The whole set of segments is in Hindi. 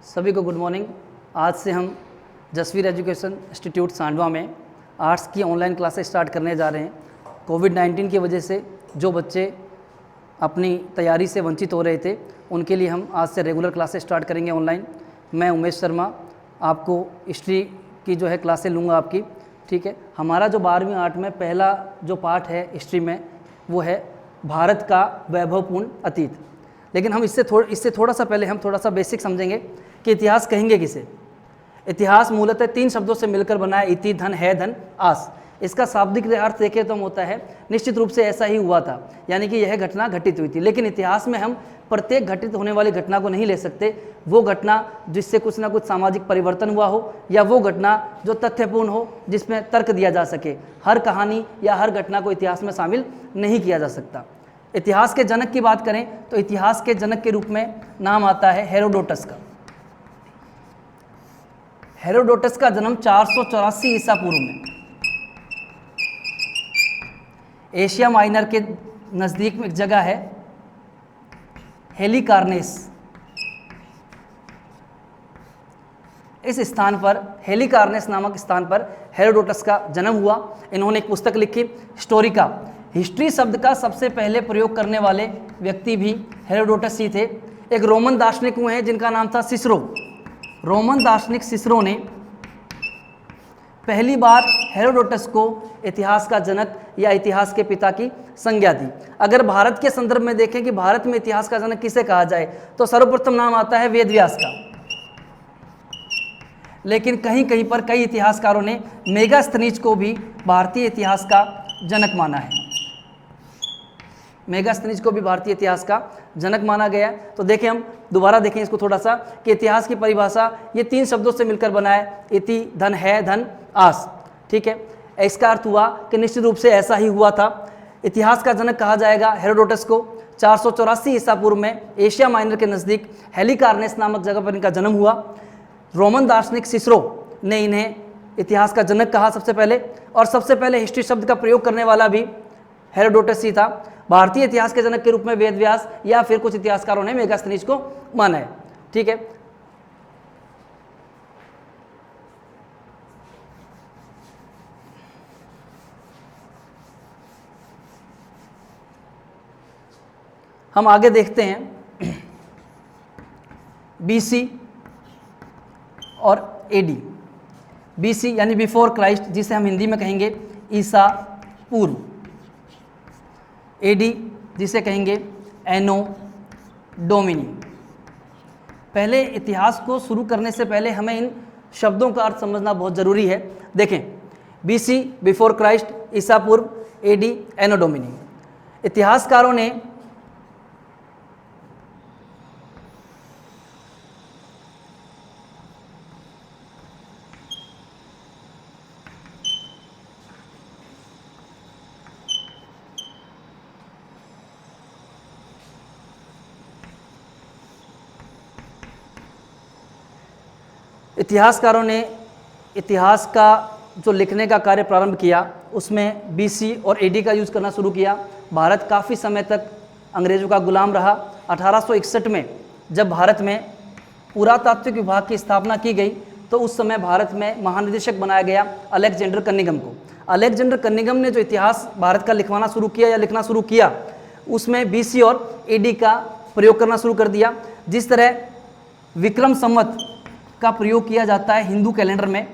सभी को गुड मॉर्निंग। आज से हम जसवीर एजुकेशन इंस्टीट्यूट सांडवा में आर्ट्स की ऑनलाइन क्लासेस स्टार्ट करने जा रहे हैं। कोविड-19 की वजह से जो बच्चे अपनी तैयारी से वंचित हो रहे थे उनके लिए हम आज से रेगुलर क्लासेस स्टार्ट करेंगे ऑनलाइन। मैं उमेश शर्मा आपको हिस्ट्री की जो है क्लासें लूँगा आपकी, ठीक है। हमारा जो 12वीं आर्ट में पहला जो पार्ट है हिस्ट्री में वो है भारत का वैभवपूर्ण अतीत। लेकिन हम इससे थोड़ा सा पहले हम थोड़ा सा बेसिक समझेंगे कि इतिहास कहेंगे किसे। इतिहास मूलतः 3 शब्दों से मिलकर बना है, इति, धन, है, धन, आस। इसका शाब्दिक अर्थ देखें तो हम होता है निश्चित रूप से ऐसा ही हुआ था, यानी कि यह घटना घटित हुई थी। लेकिन इतिहास में हम प्रत्येक घटित होने वाली घटना को नहीं ले सकते। वो घटना जिससे कुछ ना कुछ सामाजिक परिवर्तन हुआ हो या वो घटना जो तथ्यपूर्ण हो जिसमें तर्क दिया जा सके। हर कहानी या हर घटना को इतिहास में शामिल नहीं किया जा सकता। इतिहास के जनक की बात करें तो इतिहास के जनक के रूप में नाम आता है हेरोडोटस का। हेरोडोटस का जन्म 484 ईसा पूर्व में एशिया माइनर के नज़दीक में एक जगह है हेलिकार्नेस। इस स्थान पर हेलिकार्नेस नामक स्थान पर हेरोडोटस का जन्म हुआ। इन्होंने एक पुस्तक लिखी हिस्टोरिका। हिस्ट्री शब्द का सबसे पहले प्रयोग करने वाले व्यक्ति भी हेरोडोटस ही थे। एक रोमन दार्शनिक हुए हैं जिनका नाम था सिसरो। रोमन दार्शनिक सिसरो ने पहली बार हेरोडोटस को इतिहास का जनक या इतिहास के पिता की संज्ञा दी। अगर भारत के संदर्भ में देखें कि भारत में इतिहास का जनक किसे कहा जाए तो सर्वप्रथम नाम आता है वेदव्यास का। लेकिन कहीं कहीं पर कई इतिहासकारों ने मेगास्थनीज को भी भारतीय इतिहास का जनक माना है। मेगास्थनीज को भी भारतीय इतिहास का जनक माना गया है। तो देखें, हम दोबारा देखें इसको थोड़ा सा कि इतिहास की परिभाषा ये 3 शब्दों से मिलकर बना है, इति, धन, है, धन, आस, ठीक है। इसका अर्थ हुआ कि निश्चित रूप से ऐसा ही हुआ था। इतिहास का जनक कहा जाएगा हेरोडोटस को। 484 ईसा पूर्व में एशिया माइनर के नज़दीक हेलिकार्नेस नामक जगह पर इनका जन्म हुआ। रोमन दार्शनिक सिसरो ने इन्हें इतिहास का जनक कहा सबसे पहले, और सबसे पहले हिस्ट्री शब्द का प्रयोग करने वाला भी हेरोडोटस ही था। भारतीय इतिहास के जनक के रूप में वेदव्यास या फिर कुछ इतिहासकारों ने मेगास्थनीज को माना है, ठीक है। हम आगे देखते हैं बीसी और एडी। बीसी यानी बिफोर क्राइस्ट, जिसे हम हिंदी में कहेंगे ईसा पूर्व। एडी जिसे कहेंगे एनो डोमिनी। पहले इतिहास को शुरू करने से पहले हमें इन शब्दों का अर्थ समझना बहुत ज़रूरी है। देखें, बीसी बिफोर क्राइस्ट, ईसा पूर्व, एडी एनो डोमिनी। इतिहासकारों ने इतिहास का जो लिखने का कार्य प्रारंभ किया उसमें बीसी और एडी का यूज़ करना शुरू किया। भारत काफ़ी समय तक अंग्रेज़ों का गुलाम रहा। 1861 में जब भारत में पुरातात्विक विभाग की स्थापना की गई तो उस समय भारत में महानिदेशक बनाया गया अलेक्जेंडर कनिंघम को। अलेक्जेंडर कनिंघम ने जो इतिहास भारत का लिखवाना शुरू किया या लिखना शुरू किया उसमें बीसी और एडी का प्रयोग करना शुरू कर दिया। जिस तरह विक्रम संवत का प्रयोग किया जाता है हिंदू कैलेंडर में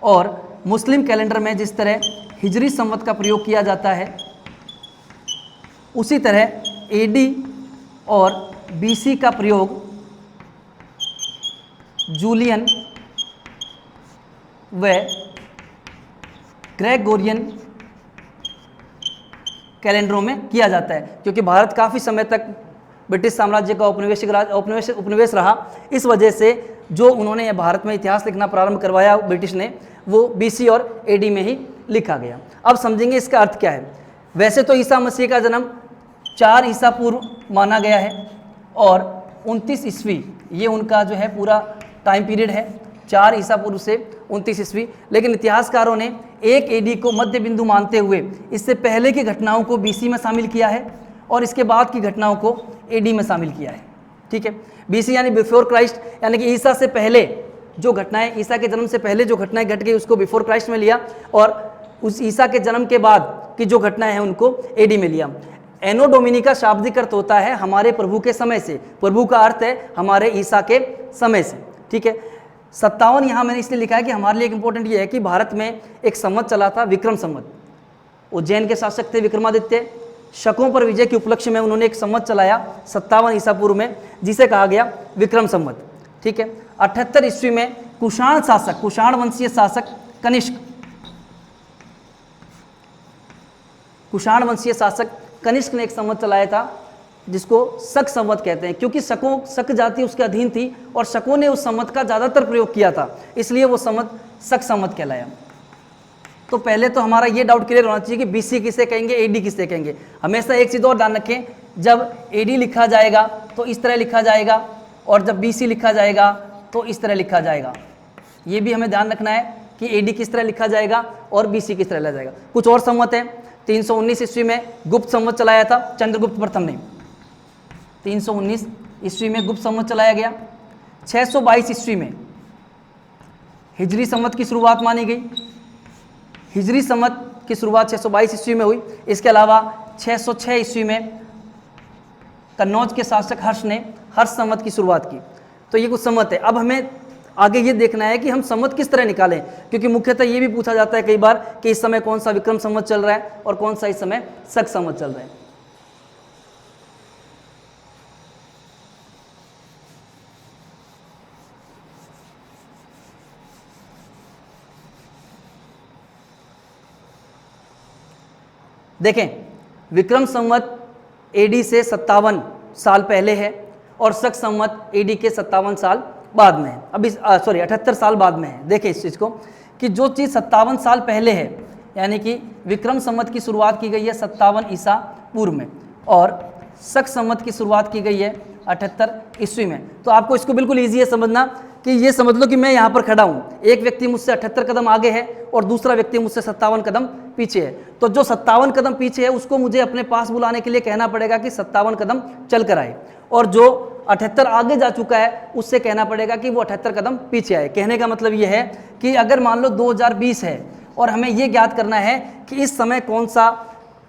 और मुस्लिम कैलेंडर में जिस तरह हिजरी संवत का प्रयोग किया जाता है, उसी तरह एडी और बीसी का प्रयोग जूलियन व ग्रेगोरियन कैलेंडरों में किया जाता है, क्योंकि भारत काफ़ी समय तक ब्रिटिश साम्राज्य का उपनिवेश रहा। इस वजह से जो उन्होंने भारत में इतिहास लिखना प्रारंभ करवाया ब्रिटिश ने, वो बीसी और एडी में ही लिखा गया। अब समझेंगे इसका अर्थ क्या है। वैसे तो ईसा मसीह का जन्म 4 ईसा पूर्व माना गया है और 29 ईस्वी ये उनका जो है पूरा टाइम पीरियड है, 4 ईसा पूर्व से 29 ईस्वी। लेकिन इतिहासकारों ने 1 एडी को मध्य बिंदु मानते हुए इससे पहले की घटनाओं को बीसी में शामिल किया है और इसके बाद की घटनाओं को एडी में शामिल किया है। ठीक है। BC यानी बिफोर क्राइस्ट, यानी कि ईसा से पहले जो घटनाएं, ईसा के जन्म से पहले जो घटनाएं घट गई उसको बिफोर क्राइस्ट में लिया, और उस ईसा के जन्म के बाद की जो घटनाएं हैं उनको AD में लिया। एनो डोमिनी का शाब्दिक अर्थ होता है हमारे प्रभु के समय से, प्रभु का अर्थ है हमारे ईसा के समय से, ठीक है। 57 यहाँ मैंने इसलिए लिखा है कि हमारे लिए एक इंपॉर्टेंट ये है कि भारत में एक संवत चला था विक्रम संवत। उज्जैन के शासक थे विक्रमादित्य, शकों पर विजय के उपलक्ष्य में उन्होंने एक संवत चलाया 57 ईसा पूर्व में, जिसे कहा गया विक्रम संवत, ठीक है। 78 ईस्वी में कुषाण शासक, कुषाण वंशीय शासक कनिष्क, कुषाण वंशीय शासक कनिष्क ने एक संवत चलाया था जिसको शक संवत कहते हैं, क्योंकि शक जाति उसके अधीन थी और शकों ने उस संवत का ज़्यादातर प्रयोग किया था, इसलिए वो संवत शक संवत कहलाया। तो पहले तो हमारा ये डाउट क्लियर होना चाहिए कि BC किसे कहेंगे, AD किसे कहेंगे। हमेशा एक चीज़ और ध्यान रखें, जब AD लिखा जाएगा तो इस तरह लिखा जाएगा, और जब BC लिखा जाएगा तो इस तरह लिखा जाएगा। ये भी हमें ध्यान रखना है कि AD किस तरह लिखा जाएगा और BC किस तरह लिखा जाएगा। कुछ और संवत है। 319 ईस्वी में गुप्त संवत चलाया था चंद्रगुप्त प्रथम ने, 319 ईस्वी में गुप्त संवत चलाया गया। 622 ईस्वी में हिजरी संवत की शुरुआत मानी गई, हिजरी संवत की शुरुआत 622 ईस्वी में हुई। इसके अलावा 606 ईस्वी में कन्नौज के शासक हर्ष ने हर्ष संवत की शुरुआत की। तो ये कुछ संवत है। अब हमें आगे ये देखना है कि हम संवत किस तरह निकालें, क्योंकि मुख्यतः ये भी पूछा जाता है कई बार कि इस समय कौन सा विक्रम संवत चल रहा है और कौन सा इस समय शक संवत चल रहा है। देखें, विक्रम संवत AD से 57 साल पहले है और शक संवत AD के 57 साल बाद में है। अभी 78 साल बाद में है। देखें इस चीज़ को कि जो चीज़ 57 साल पहले है, यानी कि विक्रम संवत की शुरुआत की गई है 57 ईसा पूर्व में और शक संवत की शुरुआत की गई है 78 ईस्वी में। तो आपको इसको बिल्कुल ईजी है समझना कि ये समझ लो कि मैं यहाँ पर खड़ा हूँ, एक व्यक्ति मुझसे 78 कदम आगे है और दूसरा व्यक्ति मुझसे 57 कदम पीछे है। तो जो 57 कदम पीछे है उसको मुझे अपने पास बुलाने के लिए कहना पड़ेगा कि 57 कदम चल कर आए, और जो 78 आगे जा चुका है उससे कहना पड़ेगा कि वो 78 कदम पीछे आए। कहने का मतलब ये है कि अगर मान लो 2020 है और हमें ये ज्ञात करना है कि इस समय कौन सा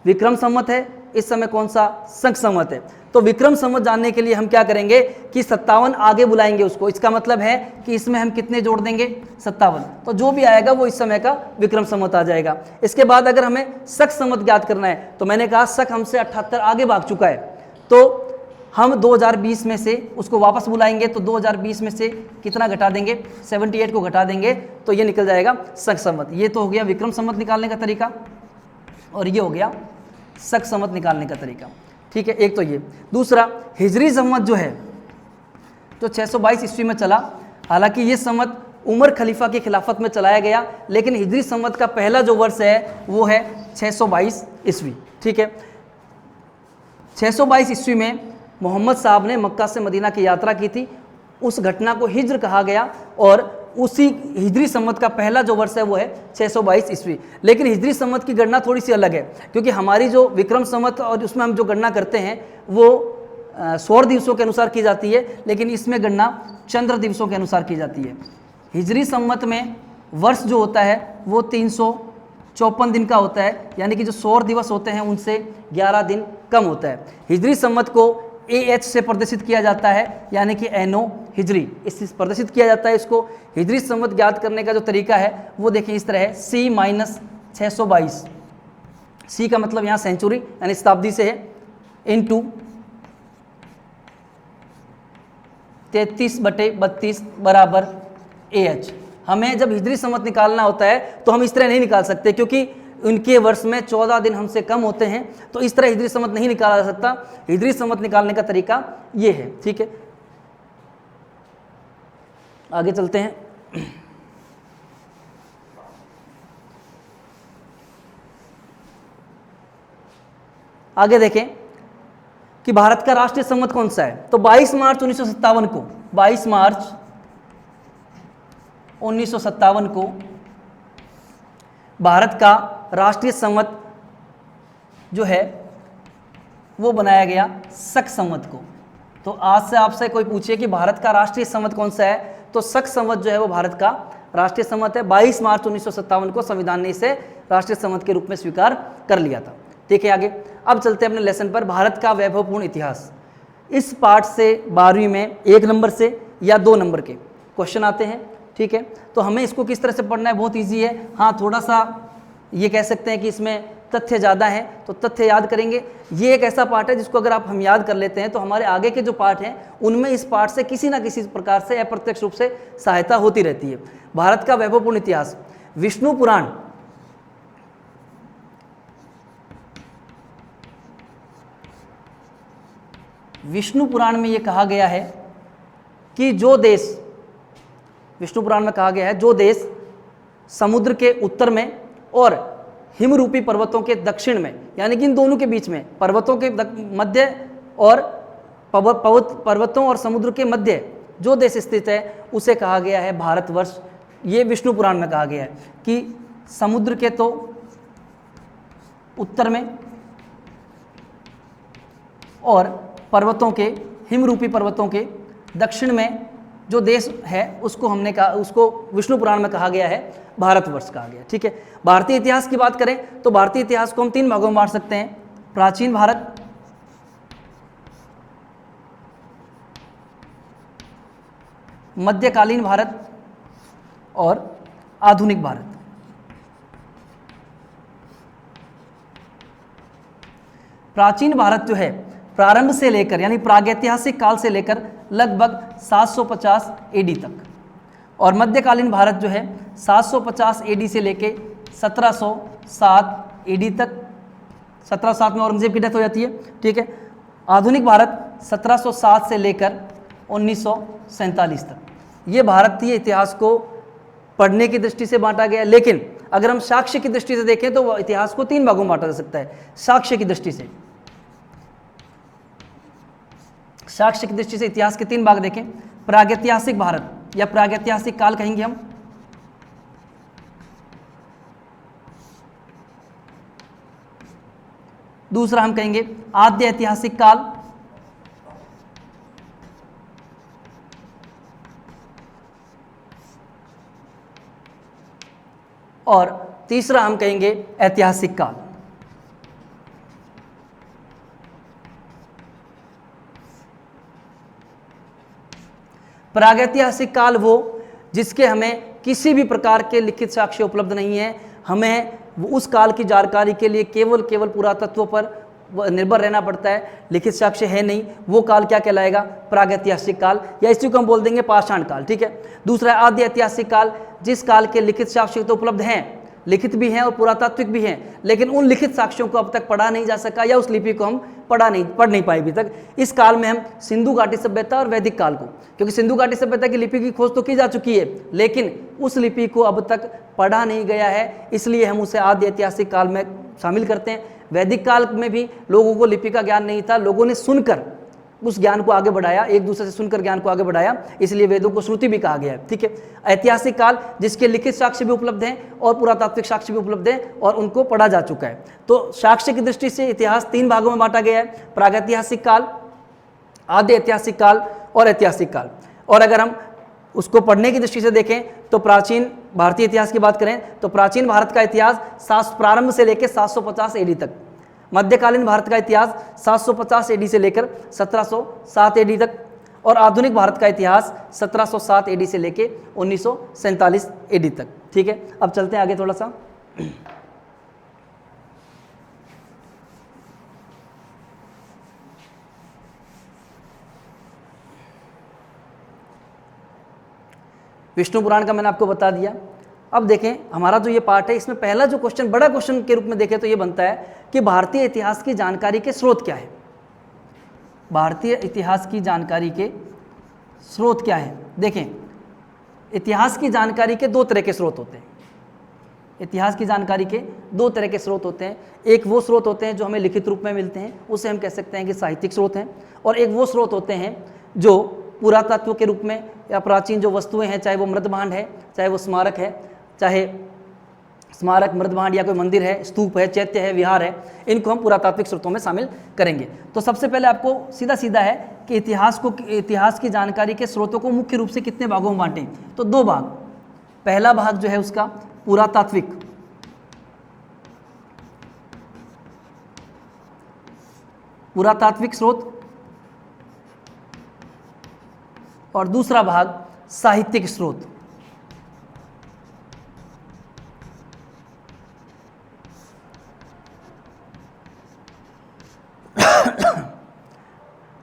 विक्रम संवत है, इस समय कौन सा शक संवत है, तो विक्रम संवत जानने के लिए हम क्या करेंगे कि 57 आगे बुलाएंगे उसको। इसका मतलब है कि इसमें हम कितने जोड़ देंगे 57, तो जो भी आएगा वो इस समय का विक्रम संवत आ जाएगा। इसके बाद अगर हमें शक संवत ज्ञात करना है तो मैंने कहा शक हमसे 78 आगे भाग चुका है, तो हम 2020 में से उसको वापस बुलाएंगे। तो 2020 में से कितना घटा देंगे, 78 को घटा देंगे, तो ये निकल जाएगा शक संवत। ये तो हो गया विक्रम संवत निकालने का तरीका और ये हो गया शक संवत निकालने का तरीका, ठीक है। एक तो ये। दूसरा, हिजरी संवत जो है जो 622 ईस्वी में चला, हालांकि ये संवत उमर खलीफा की खिलाफत में चलाया गया, लेकिन हिजरी संवत का पहला जो वर्ष है वो है 622 ईस्वी, ठीक है। 622 ईस्वी में मोहम्मद साहब ने मक्का से मदीना की यात्रा की थी, उस घटना को हिज्र कहा गया और उसी हिजरी संवत का पहला जो वर्ष है वो है 622 ईस्वी। लेकिन हिजरी संवत की गणना थोड़ी सी अलग है, क्योंकि हमारी जो विक्रम संवत और उसमें हम जो गणना करते हैं वो सौर दिवसों के अनुसार की जाती है, लेकिन इसमें गणना चंद्र दिवसों के अनुसार की जाती है। हिजरी संवत में वर्ष जो होता है वो 354 दिन का होता है, यानी कि जो सौर दिवस होते हैं उनसे 11 दिन कम होता है। हिजरी संवत को AH से प्रदर्शित किया जाता है, यानी कि एनो हिजरी, इससे प्रदर्शित किया जाता है इसको। हिजरी संवत ज्ञात करने का जो तरीका है वो देखिए इस तरह है, C-622, C का मतलब यहाँ सेंचुरी यानी शताब्दी से है, इनटू 33/32 बराबर AH। हमें जब हिजरी संवत निकालना होता है तो हम इस तरह नहीं निकाल सकते, क्योंकि उनके वर्ष में 14 दिन हमसे कम होते हैं, तो इस तरह हिजरी संवत नहीं निकाला जा सकता। हिजरी संवत निकालने का तरीका ये है, ठीक है। आगे चलते हैं। आगे देखें कि भारत का राष्ट्रीय संवत कौन सा है, तो 22 मार्च 1957 को 22 मार्च 1957 को भारत का राष्ट्रीय संवत जो है वो बनाया गया शक संवत को। तो आज से आपसे कोई पूछे कि भारत का राष्ट्रीय संवत कौन सा है, तो शक संवत जो है वो भारत का राष्ट्रीय संवत है। 22 मार्च 1957 को संविधान ने इसे राष्ट्रीय संवत के रूप में स्वीकार कर लिया था। ठीक है, आगे अब चलते हैं अपने लेसन पर, भारत का वैभवपूर्ण इतिहास। इस पार्ट से 12वीं में 1 नंबर से या 2 नंबर के क्वेश्चन आते हैं। ठीक है, तो हमें इसको किस तरह से पढ़ना है, बहुत ईजी है। हाँ, थोड़ा सा ये कह सकते हैं कि इसमें तथ्य ज़्यादा हैं, तो तथ्य याद करेंगे। ये एक ऐसा पार्ट है जिसको अगर आप हम याद कर लेते हैं तो हमारे आगे के जो पार्ट हैं उनमें इस पार्ट से किसी ना किसी प्रकार से अप्रत्यक्ष रूप से सहायता होती रहती है। भारत का वैभवपूर्ण इतिहास, विष्णु पुराण में ये कहा गया है कि जो देश, विष्णु पुराण में कहा गया है जो देश समुद्र के उत्तर में और हिमरूपी पर्वतों के दक्षिण में, यानी कि इन दोनों के बीच में, पर्वतों के मध्य और पर्वतों और समुद्र के मध्य जो देश स्थित है उसे कहा गया है भारतवर्ष। ये विष्णु पुराण में कहा गया है कि समुद्र के तो उत्तर में और पर्वतों के, हिमरूपी पर्वतों के दक्षिण में जो देश है उसको हमने कहा, उसको विष्णु पुराण में कहा गया है भारतवर्ष कहा गया। ठीक है, भारतीय इतिहास की बात करें तो भारतीय इतिहास को हम 3 भागों में बांट सकते हैं, प्राचीन भारत, मध्यकालीन भारत और आधुनिक भारत। प्राचीन भारत जो है प्रारंभ से लेकर यानी प्रागैतिहासिक काल से लेकर लगभग 750 एडी तक, और मध्यकालीन भारत जो है 750 एडी से लेके 1707 एडी तक, 1707 में औरंगजेब की डेथ हो जाती है। ठीक है, आधुनिक भारत 1707 से लेकर 1947 तक। ये भारतीय इतिहास को पढ़ने की दृष्टि से बांटा गया है, लेकिन अगर हम साक्ष्य की दृष्टि से देखें तो इतिहास को 3 भागों में बांटा जा सकता है। साक्ष्य की दृष्टि से, साक्ष्य की दृष्टि से इतिहास के 3 भाग देखें, प्रागैतिहासिक भारत या प्रागैतिहासिक काल कहेंगे हम, दूसरा हम कहेंगे आद्य ऐतिहासिक काल, और तीसरा हम कहेंगे ऐतिहासिक काल। प्रागैतिहासिक काल वो जिसके हमें किसी भी प्रकार के लिखित साक्ष्य उपलब्ध नहीं है, हमें उस काल की जानकारी के लिए केवल पुरातत्व पर निर्भर रहना पड़ता है, लिखित साक्ष्य है नहीं। वो काल क्या कहलाएगा, प्रागैतिहासिक काल, या इसी को हम बोल देंगे पाषाण काल। ठीक है, दूसरा है आद्य ऐतिहासिक काल, जिस काल के लिखित साक्ष्य तो उपलब्ध हैं, लिखित भी हैं और पुरातात्विक भी हैं, लेकिन उन लिखित साक्ष्यों को अब तक पढ़ा नहीं जा सका या उस लिपि को हम पढ़ नहीं पाए अभी तक। इस काल में हम सिंधु घाटी सभ्यता और वैदिक काल को, क्योंकि सिंधु घाटी सभ्यता की लिपि की खोज तो की जा चुकी है लेकिन उस लिपि को अब तक पढ़ा नहीं गया है, इसलिए हम उसे आद्य ऐतिहासिक काल में शामिल करते हैं। वैदिक काल में भी लोगों को लिपि का ज्ञान नहीं था, लोगों ने सुनकर उस ज्ञान को आगे बढ़ाया, एक दूसरे से सुनकर ज्ञान को आगे बढ़ाया, इसलिए वेदों को श्रुति भी कहा गया है। ठीक है, ऐतिहासिक काल जिसके लिखित साक्ष्य भी उपलब्ध हैं और पुरातात्विक साक्ष्य भी उपलब्ध हैं और उनको पढ़ा जा चुका है। तो साक्ष्य की दृष्टि से इतिहास 3 भागों में बांटा गया है, प्रागैतिहासिक काल, आद्य ऐतिहासिक काल और ऐतिहासिक काल। और अगर हम उसको पढ़ने की दृष्टि से देखें तो प्राचीन भारतीय इतिहास की बात करें तो प्राचीन भारत का इतिहास प्रारंभ से लेकर 750 एडी तक, मध्यकालीन भारत का इतिहास 750 एडी से लेकर 1707 एडी तक, और आधुनिक भारत का इतिहास 1707 एडी से लेकर 1947 एडी तक। ठीक है, अब चलते हैं आगे थोड़ा सा। विष्णु पुराण का मैंने आपको बता दिया। अब देखें हमारा जो ये पार्ट है इसमें पहला जो क्वेश्चन, बड़ा क्वेश्चन के रूप में देखें तो ये बनता है कि भारतीय इतिहास की जानकारी के स्रोत क्या है। भारतीय इतिहास की जानकारी के स्रोत क्या है। देखें, इतिहास की जानकारी के 2 तरह के स्रोत होते हैं। इतिहास की जानकारी के 2 तरह के स्रोत होते हैं। एक वो स्रोत होते हैं जो हमें लिखित रूप में मिलते हैं, उसे हम कह सकते हैं कि साहित्यिक स्रोत हैं, और एक वो स्रोत होते हैं जो पुरातत्व के रूप में या प्राचीन जो वस्तुएं हैं, चाहे वो मृत भांड है, चाहे वो स्मारक है, चाहे स्मारक, मृदभांड या कोई मंदिर है, स्तूप है, चैत्य है, विहार है, इनको हम पुरातात्विक स्रोतों में शामिल करेंगे। तो सबसे पहले आपको सीधा सीधा है कि इतिहास की जानकारी के स्रोतों को मुख्य रूप से कितने भागों में बांटें, तो 2 भाग। पहला भाग जो है उसका पुरातात्विक स्रोत, और दूसरा भाग साहित्यिक स्रोत।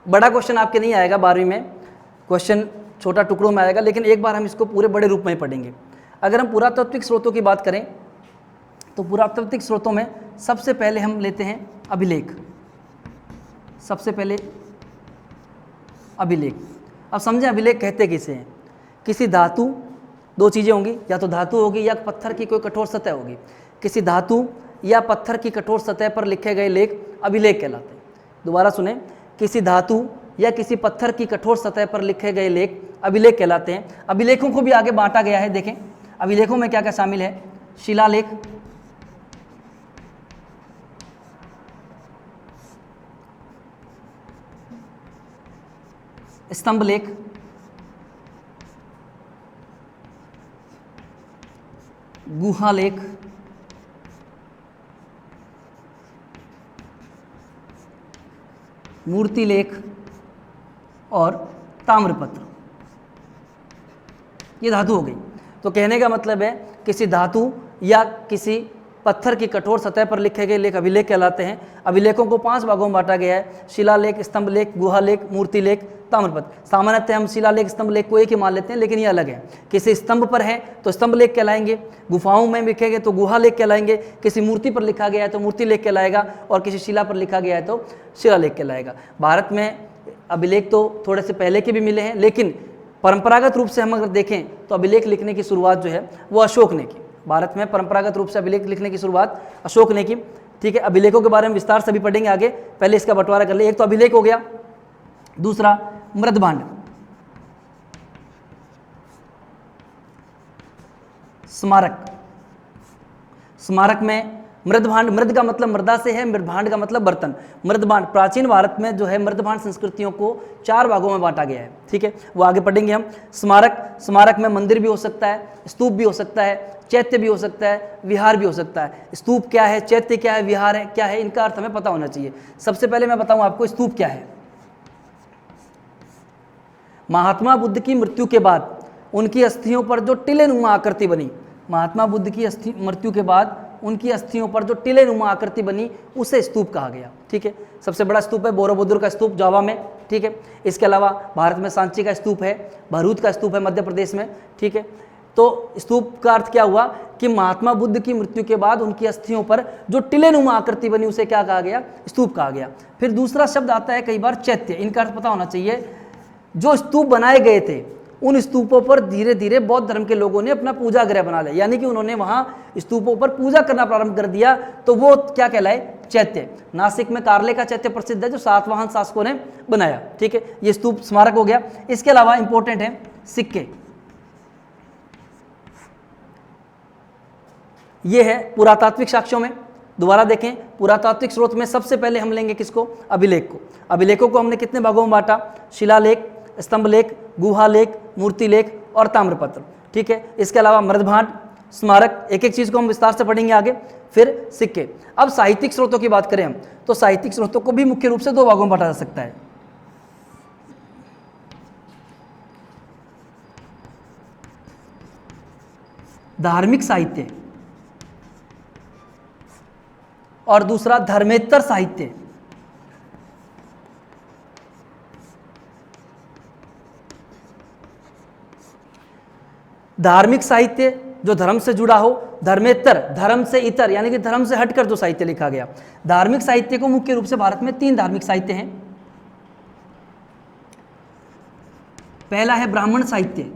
बड़ा क्वेश्चन आपके नहीं आएगा 12वीं में, क्वेश्चन छोटा टुकड़ों में आएगा, लेकिन एक बार हम इसको पूरे बड़े रूप में पढ़ेंगे। अगर हम पुरातात्विक स्रोतों की बात करें तो पुरातात्विक स्रोतों में सबसे पहले हम लेते हैं अभिलेख। सबसे पहले अभिलेख। अब समझें अभिलेख कहते किसे हैं। किसी धातु, 2 चीज़ें होंगी, या तो धातु होगी या पत्थर की कोई कठोर सतह होगी। किसी धातु या पत्थर की कठोर सतह पर लिखे गए लेख अभिलेख कहलाते हैं। दोबारा सुने, किसी धातु या किसी पत्थर की कठोर सतह पर लिखे गए लेख अभिलेख कहलाते हैं। अभिलेखों को भी आगे बांटा गया है। देखें अभिलेखों में क्या क्या शामिल है। शिलालेख, स्तंभ लेख, गुहा लेख, मूर्ति लेख और ताम्रपत्र। ये धातु हो गई। तो कहने का मतलब है किसी धातु या किसी पत्थर की कठोर सतह पर लिखे गए लेख अभिलेख कहलाते हैं। अभिलेखों को 5 भागों में बांटा गया है। शिलालेख, स्तंभ लेख, गुहा लेख, मूर्ति लेख, ताम्रपत्र। सामान्यतः हम शिलालेख, स्तंभ लेख को एक ही मान लेते हैं, लेकिन ये अलग है। किसी स्तंभ पर है तो स्तंभ लेख कहलाएंगे, गुफाओं में लिखे गए तो गुहा लेख कहलाएंगे, किसी मूर्ति पर लिखा गया है तो मूर्ति लेख कहलाएगा, और किसी शिला पर लिखा गया है तो शिलालेख कहलाएगा। भारत में अभिलेख तो थोड़े से पहले के भी मिले हैं, लेकिन परंपरागत रूप से हम अगर देखें तो अभिलेख लिखने की शुरुआत जो है वो अशोक ने की। भारत में परंपरागत रूप से अभिलेख लिखने की शुरुआत अशोक ने की। ठीक है, अभिलेखों के बारे में विस्तार से भी पढ़ेंगे आगे, पहले इसका बंटवारा कर ले। एक तो अभिलेख हो गया, दूसरा मृदभांड। स्मारक, स्मारक में मृदभांड, मृद का मतलब मृदा से है, मृदभांड का मतलब बर्तन। मृदभांड, प्राचीन भारत में जो है मृदभांड संस्कृतियों को 4 भागों में बांटा गया है। ठीक है, वो आगे पढ़ेंगे हम। स्मारक, स्मारक में मंदिर भी हो सकता है, स्तूप भी हो सकता है, चैत्य भी हो सकता है, विहार भी हो सकता है। स्तूप क्या है, चैत्य क्या है, विहार है क्या है, इनका अर्थ हमें पता होना चाहिए। सबसे पहले मैं बताऊं आपको स्तूप क्या है। महात्मा बुद्ध की मृत्यु के बाद उनकी अस्थियों पर जो टिलेनुमा आकृति बनी, महात्मा बुद्ध की मृत्यु के बाद उनकी अस्थियों पर जो टिलेनुमा आकृति बनी, उसे स्तूप कहा गया। ठीक है, सबसे बड़ा स्तूप है बोरोबुदुर का स्तूप जावा में। ठीक है, इसके अलावा भारत में सांची का स्तूप है, भरूच का स्तूप है मध्य प्रदेश में। ठीक है, तो स्तूप का अर्थ क्या हुआ कि महात्मा बुद्ध की मृत्यु के बाद उनकी अस्थियों पर जो टिलेनुमा आकृति बनी, उसे क्या कहा गया, स्तूप कहा गया। फिर दूसरा शब्द आता है कई बार चैत्य, इनका अर्थ पता होना चाहिए। जो स्तूप बनाए गए थे उन स्तूपों पर धीरे धीरे बौद्ध धर्म के लोगों ने अपना पूजा गृह बना लिया, यानी कि उन्होंने वहां स्तूपों पर पूजा करना प्रारंभ कर दिया, तो वो क्या कहलाए, चैत्य। नासिक में कार्ले का चैत्य प्रसिद्ध है जो सातवाहन शासकों ने बनाया। ठीक है, ये स्तूप स्मारक हो गया। इसके अलावा इंपॉर्टेंट है सिक्के। ये है पुरातात्विक साक्ष्यों में। दोबारा देखें, पुरातात्विक स्रोत में सबसे पहले हम लेंगे किसको, अभिलेख को। अभिलेखों को हमने कितने भागों में बांटा, शिलालेख, स्तंभ लेख, गुहा लेख, मूर्ति लेख और ताम्रपत्र। ठीक है, इसके अलावा मृदभांड, स्मारक, एक एक चीज को हम विस्तार से पढ़ेंगे आगे। फिर सिक्के। अब साहित्यिक स्रोतों की बात करें हम, तो साहित्यिक स्रोतों को भी मुख्य रूप से 2 भागों में बांटा जा सकता है। धार्मिक साहित्य और दूसरा धर्मेत्तर साहित्य। धार्मिक साहित्य जो धर्म से जुड़ा हो, धर्मेत्तर धर्म से इतर यानी कि धर्म से हटकर जो साहित्य लिखा गया। धार्मिक साहित्य को मुख्य रूप से भारत में 3 धार्मिक साहित्य हैं। पहला है ब्राह्मण साहित्य,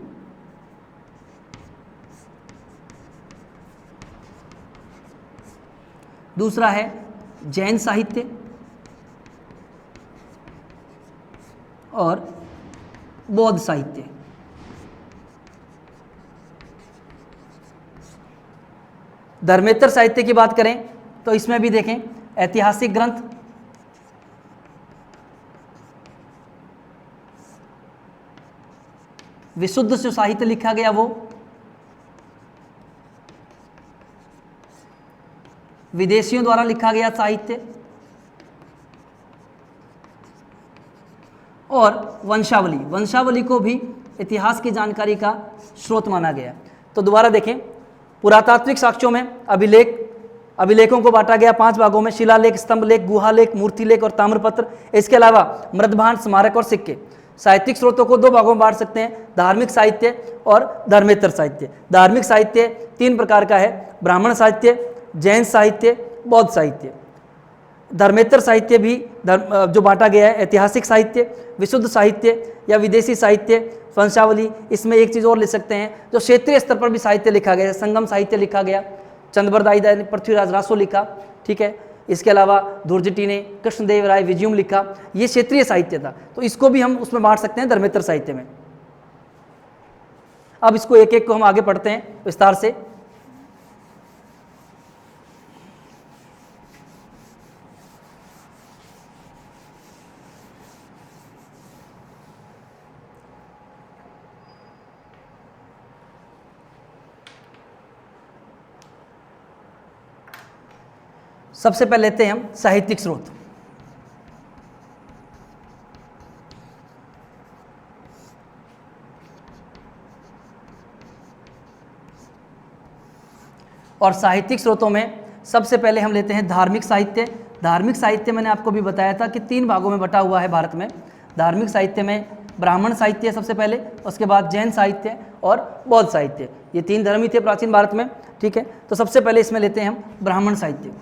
दूसरा है जैन साहित्य और बौद्ध साहित्य। धर्मेतर साहित्य की बात करें तो इसमें भी देखें ऐतिहासिक ग्रंथ, विशुद्ध जो साहित्य लिखा गया वो, विदेशियों द्वारा लिखा गया साहित्य, और वंशावली। वंशावली को भी इतिहास की जानकारी का स्रोत माना गया। तो दोबारा देखें, पुरातात्विक साक्ष्यों में अभिलेखों को बांटा गया 5 भागों में, शिलालेख, स्तंभ लेख, गुहा लेख, मूर्ति लेख और ताम्रपत्र। इसके अलावा मृदभांड, स्मारक और सिक्के। साहित्यिक स्रोतों को 2 भागों में बांट सकते हैं, धार्मिक साहित्य और धर्मेतर साहित्य। धार्मिक साहित्य 3 प्रकार का है, ब्राह्मण साहित्य, जैन साहित्य, बौद्ध साहित्य। धर्मेतर साहित्य भी जो बांटा गया है, ऐतिहासिक साहित्य, विशुद्ध साहित्य या विदेशी साहित्य, वंशावली। इसमें एक चीज़ और ले सकते हैं, जो क्षेत्रीय स्तर पर भी साहित्य लिखा गया है, संगम साहित्य लिखा गया, चंद्रबरदाई ने पृथ्वीराज रासो लिखा, ठीक है। इसके अलावा धुर्जटी ने कृष्णदेव राय विजयम लिखा, ये क्षेत्रीय साहित्य था, तो इसको भी हम उसमें बांट सकते हैं धर्मेतर साहित्य में। अब इसको एक एक को हम आगे पढ़ते हैं विस्तार से। सबसे पहले लेते हैं हम साहित्यिक स्रोत। और साहित्यिक स्रोतों में सबसे पहले हम लेते हैं धार्मिक साहित्य। धार्मिक साहित्य मैंने आपको भी बताया था कि 3 भागों में बटा हुआ है भारत में। धार्मिक साहित्य में ब्राह्मण साहित्य सबसे पहले, उसके बाद जैन साहित्य और बौद्ध साहित्य। ये 3 धर्म ही थे प्राचीन भारत में, ठीक है। तो सबसे पहले इसमें लेते हैं हम ब्राह्मण साहित्य।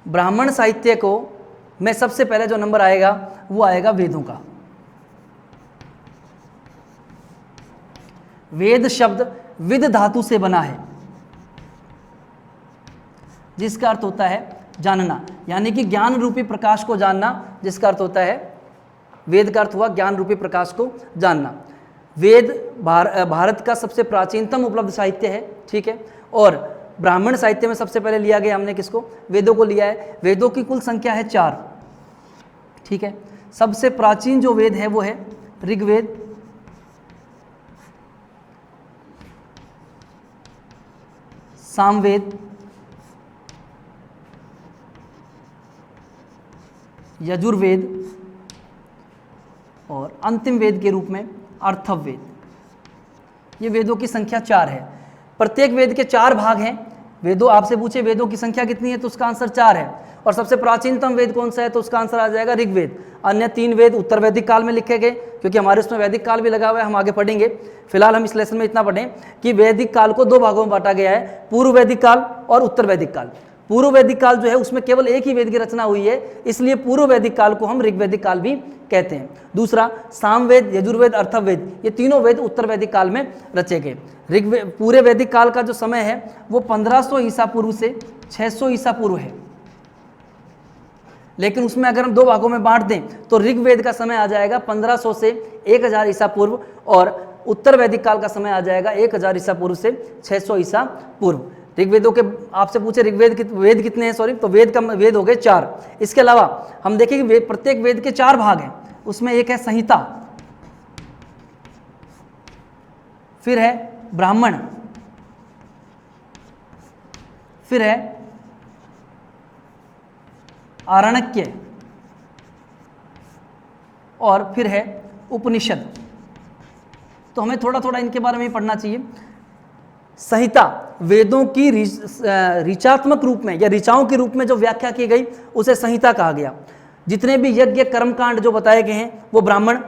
ब्राह्मण साहित्य को में सबसे पहले जो नंबर आएगा वो आएगा वेदों का। वेद शब्द विद धातु से बना है, जिसका अर्थ होता है जानना, यानी कि ज्ञान रूपी प्रकाश को जानना, जिसका अर्थ होता है, वेद का अर्थ हुआ ज्ञान रूपी प्रकाश को जानना। वेद भारत का सबसे प्राचीनतम उपलब्ध साहित्य है, ठीक है। और ब्राह्मण साहित्य में सबसे पहले लिया गया हमने किसको? वेदों को लिया है। वेदों की कुल संख्या है 4, ठीक है। सबसे प्राचीन जो वेद है वो है ऋग्वेद, सामवेद, यजुर्वेद और अंतिम वेद के रूप में अर्थववेद। ये वेदों की संख्या 4 है। प्रत्येक वेद के 4 भाग हैं। वेदों आपसे पूछे वेदों की संख्या कितनी है तो उसका आंसर 4 है। और सबसे प्राचीनतम वेद कौन सा है तो उसका आंसर आ जाएगा ऋग्वेद। अन्य 3 वेद उत्तर वैदिक काल में लिखे गए, क्योंकि हमारे उसमें वैदिक काल भी लगा हुआ है, हम आगे पढ़ेंगे। फिलहाल हम इस लेसन में इतना पढ़ें कि वैदिक काल को 2 भागों में बांटा गया है, पूर्व वैदिक काल और उत्तर वैदिक काल। पूर्व वैदिक काल जो है उसमें केवल एक ही वेद की रचना हुई है, इसलिए पूर्व वैदिक काल को हम ऋग्वैदिक काल भी कहते हैं। दूसरा सामवेद, यजुर्वेद, अर्थववेद, ये तीनों वेद उत्तर वैदिक काल में रचे गए। पूरे वैदिक काल का जो समय है वो 1500 ईसा पूर्व से 600 ईसा पूर्व है। लेकिन उसमें अगर हम 2 भागों में बांट दें तो ऋग्वेद का समय आ जाएगा 1500 से 1000 ईसा पूर्व, और उत्तर वैदिक काल का समय आ जाएगा 1000 ईसा पूर्व से 600 ईसा पूर्व। ऋग्वेदों के आपसे पूछे वेद कितने हैं, सॉरी, तो वेद हो गए 4। इसके अलावा हम देखें कि प्रत्येक वेद के 4 भाग हैं। उसमें एक है संहिता, फिर है ब्राह्मण, फिर है आरण्यक और फिर है उपनिषद। तो हमें थोड़ा थोड़ा इनके बारे में ही पढ़ना चाहिए। संहिता वेदों की ऋचात्मक रूप में या ऋचाओं के रूप में जो व्याख्या की गई उसे संहिता कहा गया। जितने भी यज्ञ कर्मकांड जो बताए गए हैं वो ब्राह्मण।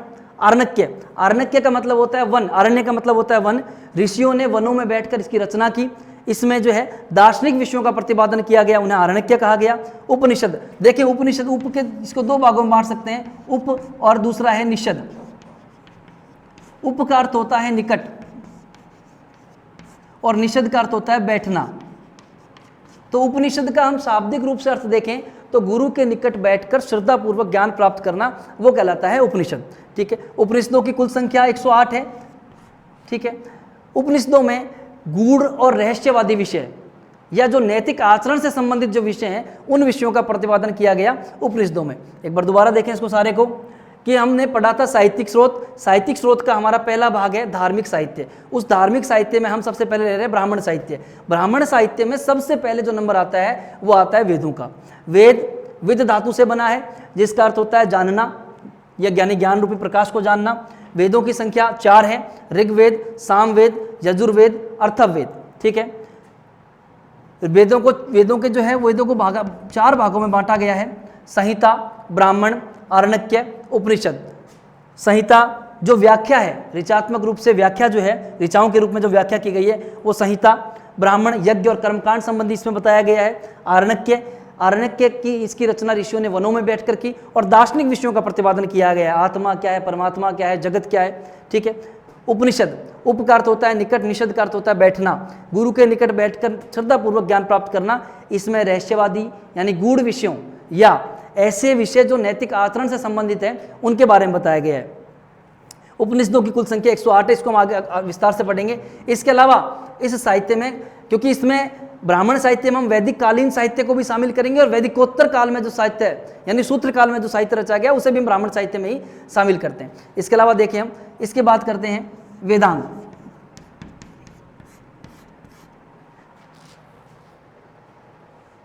आरण्यक का मतलब होता है वन, आरण्य का मतलब होता है वन। ऋषियों ने वनों में बैठकर इसकी रचना की। इसमें जो है दार्शनिक विषयों का प्रतिपादन किया गया, उन्हें आरण्यक कहा गया। उपनिषद, देखिए उपनिषद उप के इसको 2 भागों में बांट सकते हैं, उप और दूसरा है निषद। उप का अर्थ होता है निकट और निषद का अर्थ होता है बैठना। तो उपनिषद का हम शाब्दिक रूप से अर्थ देखें तो गुरु के निकट बैठकर श्रद्धापूर्वक ज्ञान प्राप्त करना वो कहलाता है उपनिषद। ठीक है, उपनिषदों की कुल संख्या 108 है। ठीक है, उपनिषदों में गूढ़ और रहस्यवादी विषय या जो नैतिक आचरण से संबंधित जो विषय हैं उन विषयों का प्रतिपादन किया गया उपनिषदों में। एक बार दोबारा देखें इसको सारे को, कि हमने पढ़ा था साहित्यिक स्रोत। साहित्यिक स्रोत का हमारा पहला भाग है धार्मिक साहित्य। उस धार्मिक साहित्य में हम सबसे पहले ले रहे हैं ब्राह्मण साहित्य। ब्राह्मण साहित्य में सबसे पहले जो नंबर आता है वो आता है वेदों का। वेद विद धातु से बना है, जिसका अर्थ होता है जानना या ज्ञान रूपी प्रकाश को जानना। वेदों की संख्या 4 है, ऋग्वेद, सामवेद, यजुर्वेद, अर्थववेद। ठीक है, वेदों को वेदों को 4 भागों में बांटा गया है, संहिता, ब्राह्मण, आरण्यक, उपनिषद। संहिता जो व्याख्या है, ऋचात्मक रूप से व्याख्या जो है, ऋचाओं के रूप में जो व्याख्या की गई है वो संहिता। ब्राह्मण यज्ञ और कर्मकांड संबंधी इसमें बताया गया है। आरण्यक की इसकी रचना ऋषियों ने वनों में बैठकर की और दार्शनिक विषयों का प्रतिपादन किया गया है। आत्मा क्या है, परमात्मा क्या है, जगत क्या है। ठीक है, उपनिषद, उप का अर्थ होता है निकट, निषद का अर्थ होता है बैठना, गुरु के निकट बैठकर श्रद्धापूर्वक ज्ञान प्राप्त करना। इसमें रहस्यवादी यानी गूढ़ विषयों या ऐसे विषय जो नैतिक आचरण से संबंधित हैं उनके बारे में बताया गया है। उपनिषदों की कुल संख्या 108 है, इसको हम आगे विस्तार से पढ़ेंगे। इसके अलावा इस साहित्य में, क्योंकि इसमें ब्राह्मण साहित्य में हम वैदिक कालीन साहित्य को भी शामिल करेंगे और वैदिकोत्तर काल में जो साहित्य है यानी सूत्र काल में जो साहित्य रचा गया उसे भी हम ब्राह्मण साहित्य में ही शामिल करते हैं। इसके अलावा देखिए हम इसके बात करते हैं वेदांग।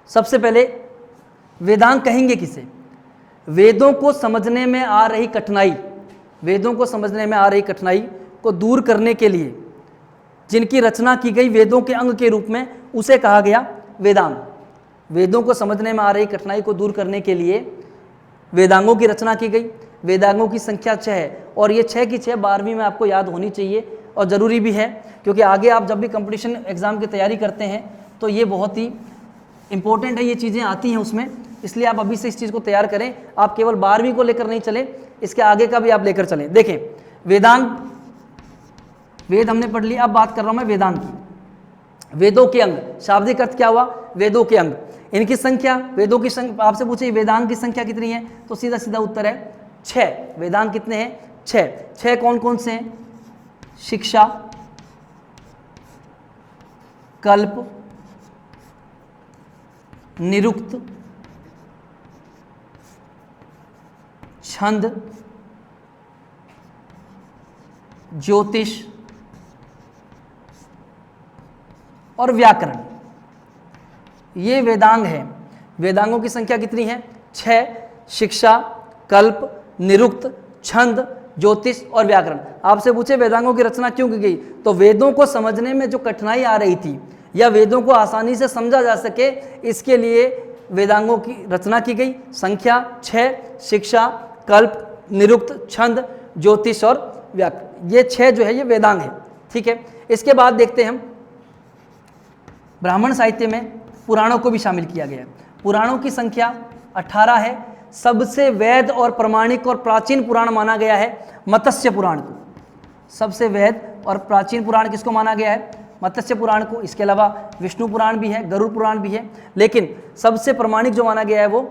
सबसे पहले वेदांग कहेंगे किसे? वेदों को समझने में आ रही कठिनाई, वेदों को समझने में आ रही कठिनाई को दूर करने के लिए जिनकी रचना की गई वेदों के अंग के रूप में, उसे कहा गया वेदांग। वेदों को समझने में आ रही कठिनाई को दूर करने के लिए वेदांगों की रचना की गई। वेदांगों की संख्या 6 है और ये 6 की 6 12वीं में आपको याद होनी चाहिए और ज़रूरी भी है, क्योंकि आगे आप जब भी कंपटीशन एग्ज़ाम की तैयारी करते हैं तो ये बहुत ही इंपॉर्टेंट है, ये चीज़ें आती हैं उसमें। इसलिए आप अभी से इस चीज़ को तैयार करें। आप केवल 12वीं को लेकर नहीं चले, इसके आगे का भी आप लेकर चलें। देखें, वेदांग, वेद हमने पढ़ लिया, अब बात कर रहा हूँ मैं वेदांग की। वेदों के अंग, शाब्दिक अर्थ क्या हुआ? वेदों के अंग। इनकी संख्या, वेदों की संख्या, आपसे पूछे वेदांग की संख्या कितनी है तो सीधा सीधा उत्तर है 6। वेदांग कितने हैं? 6 कौन कौन से हैं? शिक्षा, कल्प, निरुक्त, छंद, ज्योतिष और व्याकरण, ये वेदांग है। वेदांगों की संख्या कितनी है? 6। शिक्षा, कल्प, निरुक्त, छंद, ज्योतिष और व्याकरण। आपसे पूछे वेदांगों की रचना क्यों की गई, तो वेदों को समझने में जो कठिनाई आ रही थी या वेदों को आसानी से समझा जा सके, इसके लिए वेदांगों की रचना की गई। संख्या 6, शिक्षा, कल्प, निरुक्त, छंद, ज्योतिष और व्याकरण, ये 6 जो है ये वेदांग है। ठीक है, इसके बाद देखते हैं हम ब्राह्मण साहित्य में पुराणों को भी शामिल किया गया है। पुराणों की संख्या 18 है। सबसे वैध और प्रमाणिक और प्राचीन पुराण माना गया है मत्स्य पुराण को। सबसे वैध और प्राचीन पुराण किसको माना गया है? मत्स्य पुराण को। इसके अलावा विष्णु पुराण भी है, गरुड़ पुराण भी है, लेकिन सबसे प्रमाणिक जो माना गया है वो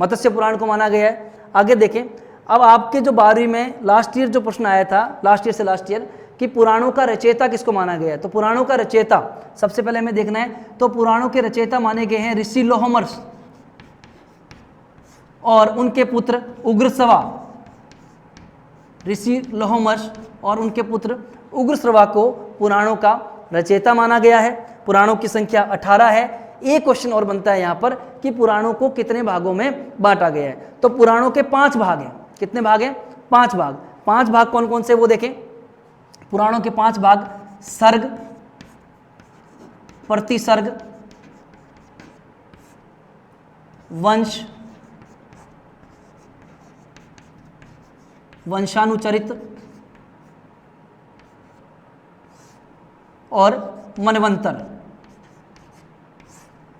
मत्स्य पुराण को माना गया है। आगे देखें, अब आपके जो 12वीं में लास्ट ईयर जो प्रश्न आया था, लास्ट ईयर कि पुराणों का रचयिता किसको माना गया है, तो पुराणों का रचयिता सबसे पहले हमें देखना है, तो पुराणों के रचयिता माने गए हैं ऋषि लोहमर्ष और उनके पुत्र उग्रश्रवा। ऋषि लोहमर्ष और उनके पुत्र उग्रश्रवा को पुराणों का रचयिता माना गया है। पुराणों की संख्या 18 है। एक क्वेश्चन और बनता है यहाँ पर कि पुराणों को कितने भागों में बांटा गया है, तो पुराणों के 5 भाग हैं। कितने भाग हैं? 5 भाग। 5 भाग कौन कौन से वो देखें। पुराणों के 5 भाग: सर्ग, प्रतिसर्ग, वंश, वंशानुचरित और मनवंतर।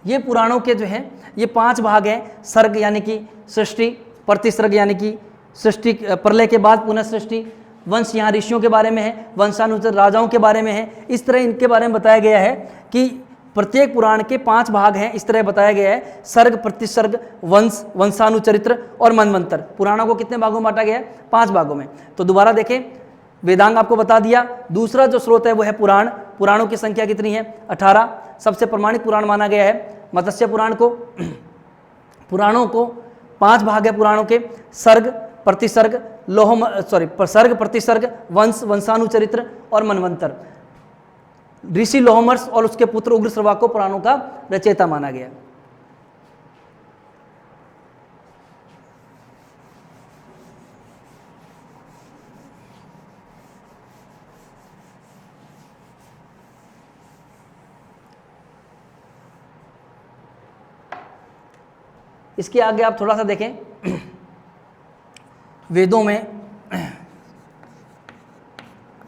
ये पुराणों के जो है ये 5 भाग हैं। सर्ग यानी कि सृष्टि, प्रतिसर्ग यानी कि सृष्टि, प्रलय के बाद पुनः सृष्टि, वंश यहाँ ऋषियों के बारे में है, वंशानुचर राजाओं के बारे में है। इस तरह इनके बारे में बताया गया है कि प्रत्येक पुराण के 5 भाग हैं, इस तरह बताया गया है, सर्ग, प्रतिसर्ग, वंश, वंशानुचरित्र और मनवंतर। पुराणों को कितने भागों में बांटा गया है? 5 भागों में। तो दोबारा देखें, वेदांग आपको बता दिया। दूसरा जो स्रोत है वो है पुराण। पुराणों की संख्या कितनी है? 18। सबसे प्रमाणित पुराण माना गया है मत्स्य पुराण को। पुराणों को 5 भाग है पुराणों के, सर्ग, प्रतिसर्ग, सर्ग, प्रतिसर्ग, वंश, वंशानुचरित्र और मनवंतर। ऋषि लोहमर्ष और उसके पुत्र उग्रश्रवा को पुराणों का रचयिता माना गया। इसके आगे आप थोड़ा सा देखें, वेदों में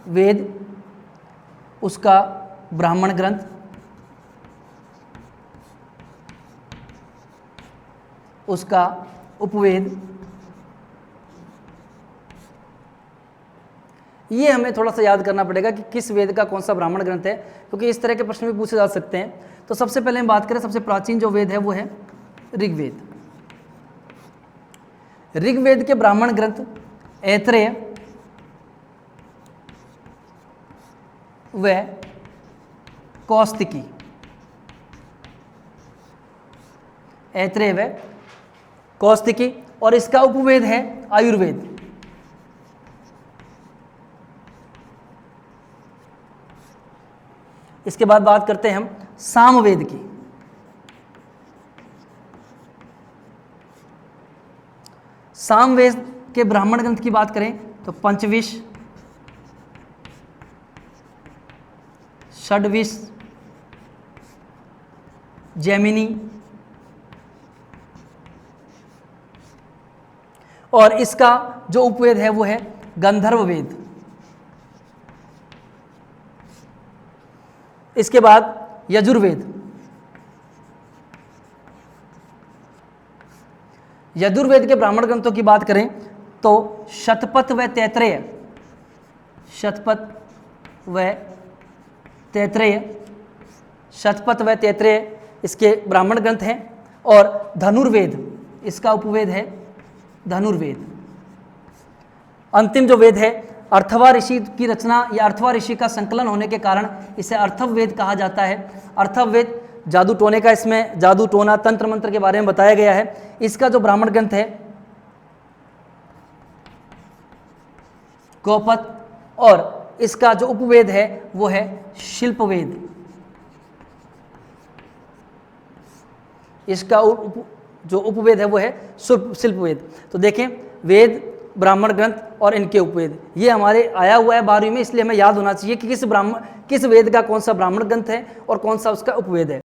वेद, उसका ब्राह्मण ग्रंथ, उसका उपवेद, ये हमें थोड़ा सा याद करना पड़ेगा कि किस वेद का कौन सा ब्राह्मण ग्रंथ है, क्योंकि इस तरह के प्रश्न भी पूछे जा सकते हैं। तो सबसे पहले हम बात करें, सबसे प्राचीन जो वेद है वो है ऋग्वेद। ऋग्वेद के ब्राह्मण ग्रंथ ऐत्रेय व कौस्तिकी, ऐत्रेय व कौस्तिकी, और इसका उपवेद है आयुर्वेद। इसके बाद बात करते हैं हम सामवेद की। सामवेद के ब्राह्मण ग्रंथ की बात करें तो पंचविश, षड्विश, जैमिनी, और इसका जो उपवेद है वो है गंधर्व वेद। इसके बाद यजुर्वेद। यजुर्वेद के ब्राह्मण ग्रंथों की बात करें तो शतपथ व तैत्रेय, शतपथ व तैत्रेय, शतपथ व तैत्रेय इसके ब्राह्मण ग्रंथ हैं, और धनुर्वेद, इसका उपवेद है धनुर्वेद। अंतिम जो वेद है अर्थवा ऋषि की रचना या अर्थवा ऋषि का संकलन होने के कारण इसे अर्थववेद कहा जाता है। अर्थववेद जादू टोने का, इसमें जादू टोना, तंत्र मंत्र के बारे में बताया गया है। इसका जो ब्राह्मण ग्रंथ है गौपथ, और इसका जो उपवेद है वो है शिल्पवेद। इसका जो उपवेद है वो है शिल्पवेद। तो देखें, वेद, ब्राह्मण ग्रंथ और इनके उपवेद, ये हमारे आया हुआ है 12वीं में, इसलिए हमें याद होना चाहिए कि किस वेद का कौन सा ब्राह्मण ग्रंथ है और कौन सा उसका उपवेद है।